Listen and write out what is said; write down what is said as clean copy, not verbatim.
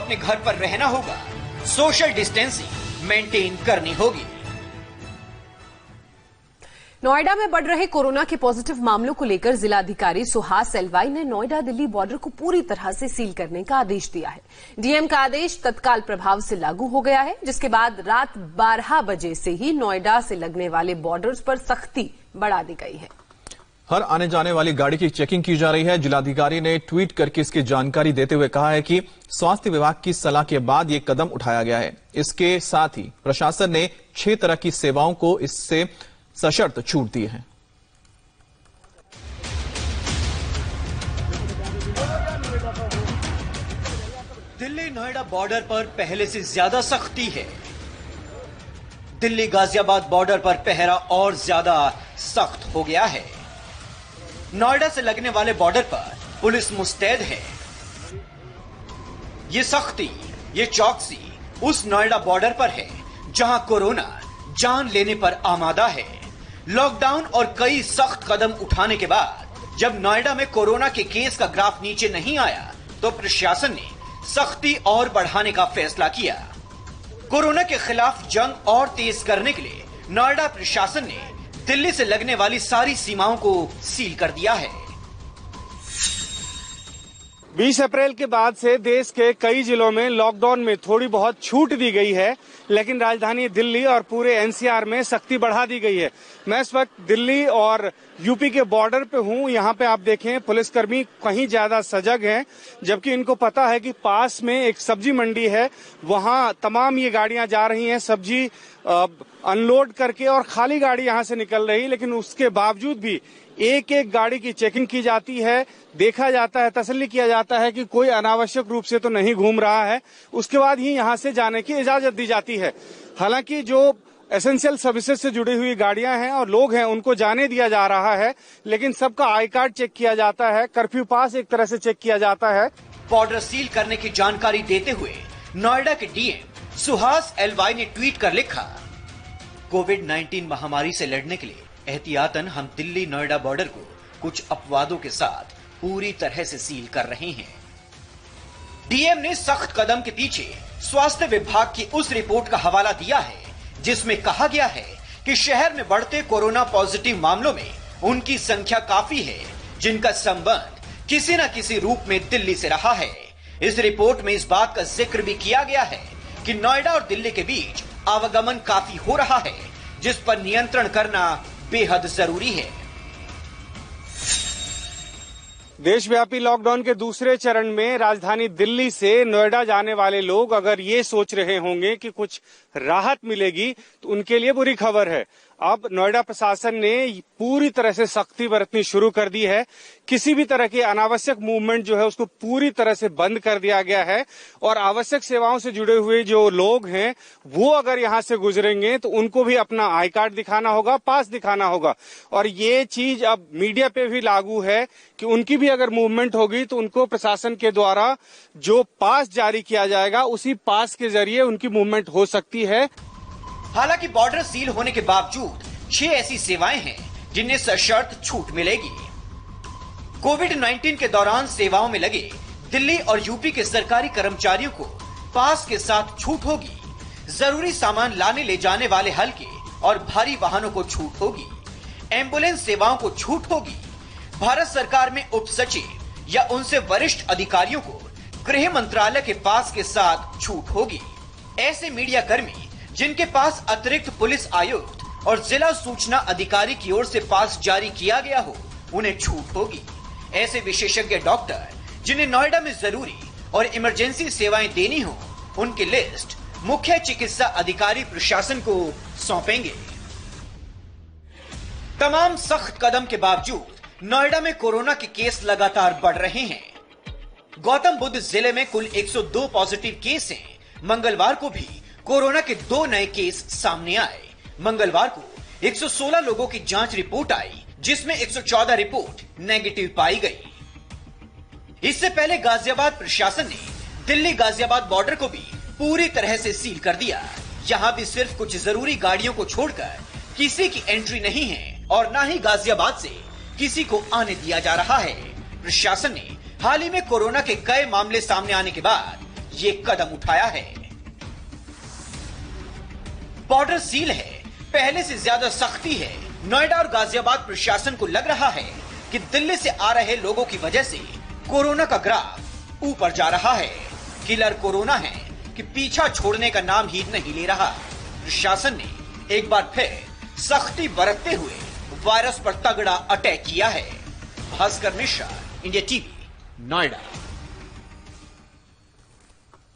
अपने घर पर रहना होगा, सोशल डिस्टेंसिंग मेंटेन करनी होगी। नोएडा में बढ़ रहे कोरोना के पॉजिटिव मामलों को लेकर जिलाधिकारी सुहास एलवाई ने नोएडा दिल्ली बॉर्डर को पूरी तरह से सील करने का आदेश दिया है। डीएम का आदेश तत्काल प्रभाव से लागू हो गया है, जिसके बाद रात 12 बजे से ही नोएडा से लगने वाले बॉर्डर्स पर सख्ती बढ़ा दी गई है। हर आने जाने वाली गाड़ी की चेकिंग की जा रही है। जिलाधिकारी ने ट्वीट करके इसकी जानकारी देते हुए कहा है कि स्वास्थ्य विभाग की सलाह के बाद ये कदम उठाया गया है। इसके साथ ही प्रशासन ने 6 तरह की सेवाओं को इससे सशर्त छूट दी है। दिल्ली नोएडा बॉर्डर पर पहले से ज्यादा सख्ती है। दिल्ली गाजियाबाद बॉर्डर पर पहरा और ज्यादा सख्त हो गया है। नोएडा से लगने वाले बॉर्डर पर पुलिस मुस्तैद है। ये सख्ती, ये चौकसी उस नोएडा बॉर्डर पर है जहां कोरोना जान लेने पर आमादा है। लॉकडाउन और कई सख्त कदम उठाने के बाद जब नोएडा में कोरोना के केस का ग्राफ नीचे नहीं आया तो प्रशासन ने सख्ती और बढ़ाने का फैसला किया। कोरोना के खिलाफ जंग और तेज करने के लिए नोएडा प्रशासन ने दिल्ली से लगने वाली सारी सीमाओं को सील कर दिया है। 20 अप्रैल के बाद से देश के कई जिलों में लॉकडाउन में थोड़ी बहुत छूट दी गई है, लेकिन राजधानी दिल्ली और पूरे एनसीआर में सख्ती बढ़ा दी गई है। मैं इस वक्त दिल्ली और यूपी के बॉर्डर पे हूं। यहाँ पे आप देखें पुलिसकर्मी कहीं ज्यादा सजग हैं, जबकि इनको पता है कि पास में एक सब्जी मंडी है, वहां तमाम ये गाड़ियां जा रही हैं सब्जी अनलोड करके और खाली गाड़ी यहां से निकल रही, लेकिन उसके बावजूद भी एक एक गाड़ी की चेकिंग की जाती है, देखा जाता है, तसल्ली किया जाता है कि कोई अनावश्यक रूप से तो नहीं घूम रहा है। उसके बाद ही यहां से जाने की इजाजत दी जाती है। हालांकि जो एसेंशियल सर्विसेज से जुड़ी हुई गाड़ियां हैं और लोग हैं उनको जाने दिया जा रहा है, लेकिन सबका आई कार्ड चेक किया जाता है, कर्फ्यू पास एक तरह से चेक किया जाता है। बॉर्डर सील करने की जानकारी देते हुए नोएडा के डीएम सुहास एलवाई ने ट्वीट कर लिखा, कोविड-19 महामारी से लड़ने के लिए एहतियातन हम दिल्ली नोएडा बॉर्डर को कुछ अपवादों के साथ पूरी तरह से सील कर रहे हैं। डीएम ने सख्त कदम के पीछे स्वास्थ्य विभाग की उस रिपोर्ट का हवाला दिया है जिसमें कहा गया है कि शहर में बढ़ते कोरोना पॉजिटिव मामलों में उनकी संख्या काफी है जिनका संबंध किसी न किसी रूप में दिल्ली से रहा है। इस रिपोर्ट में इस बात का जिक्र भी किया गया है कि नोएडा और दिल्ली के बीच आवागमन काफी हो रहा है, जिस पर नियंत्रण करना बेहद जरूरी है। देशव्यापी लॉकडाउन के दूसरे चरण में राजधानी दिल्ली से नोएडा जाने वाले लोग अगर ये सोच रहे होंगे कि कुछ राहत मिलेगी तो उनके लिए बुरी खबर है। अब नोएडा प्रशासन ने पूरी तरह से सख्ती बरतनी शुरू कर दी है। किसी भी तरह की अनावश्यक मूवमेंट जो है उसको पूरी तरह से बंद कर दिया गया है और आवश्यक सेवाओं से जुड़े हुए जो लोग हैं वो अगर यहाँ से गुजरेंगे तो उनको भी अपना आई कार्ड दिखाना होगा, पास दिखाना होगा। और ये चीज अब मीडिया पे भी लागू है कि उनकी भी अगर मूवमेंट होगी तो उनको प्रशासन के द्वारा जो पास जारी किया जाएगा उसी पास के जरिए उनकी मूवमेंट हो सकती है। हालांकि बॉर्डर सील होने के बावजूद 6 ऐसी सेवाएं हैं जिन्हें सशर्त छूट मिलेगी। कोविड-19 के दौरान सेवाओं में लगे दिल्ली और यूपी के सरकारी कर्मचारियों को पास के साथ छूट होगी। जरूरी सामान लाने ले जाने वाले हल्के और भारी वाहनों को छूट होगी। एम्बुलेंस सेवाओं को छूट होगी। भारत सरकार में उप सचिव या उनसे वरिष्ठ अधिकारियों को गृह मंत्रालय के पास के साथ छूट होगी। ऐसे मीडिया कर्मी जिनके पास अतिरिक्त पुलिस आयुक्त और जिला सूचना अधिकारी की ओर से पास जारी किया गया हो, उन्हें छूट होगी। ऐसे विशेषज्ञ डॉक्टर जिन्हें नोएडा में जरूरी और इमरजेंसी सेवाएं देनी हो, उनकी लिस्ट मुख्य चिकित्सा अधिकारी प्रशासन को सौंपेंगे। तमाम सख्त कदम के बावजूद नोएडा में कोरोना के केस लगातार बढ़ रहे हैं। गौतम बुद्ध जिले में कुल 102 पॉजिटिव केस हैं। मंगलवार को भी कोरोना के 2 नए केस सामने आए। मंगलवार को 116 लोगों की जांच रिपोर्ट आई, जिसमें 114 रिपोर्ट नेगेटिव पाई गई। इससे पहले गाजियाबाद प्रशासन ने दिल्ली गाजियाबाद बॉर्डर को भी पूरी तरह से सील कर दिया। यहां भी सिर्फ कुछ जरूरी गाड़ियों को छोड़कर किसी की एंट्री नहीं है और न ही गाजियाबाद से किसी को आने दिया जा रहा है। प्रशासन ने हाल ही में कोरोना के कई मामले सामने आने के बाद ये कदम उठाया है। बॉर्डर सील है, पहले से ज्यादा सख्ती है। नोएडा और गाजियाबाद प्रशासन को लग रहा है कि दिल्ली से आ रहे लोगों की वजह से कोरोना का ग्राफ ऊपर जा रहा है। किलर कोरोना है कि पीछा छोड़ने का नाम ही नहीं ले रहा। प्रशासन ने एक बार फिर सख्ती बरतते हुए वायरस पर तगड़ा अटैक किया है। Bhaskar Mishra, India TV, Noida.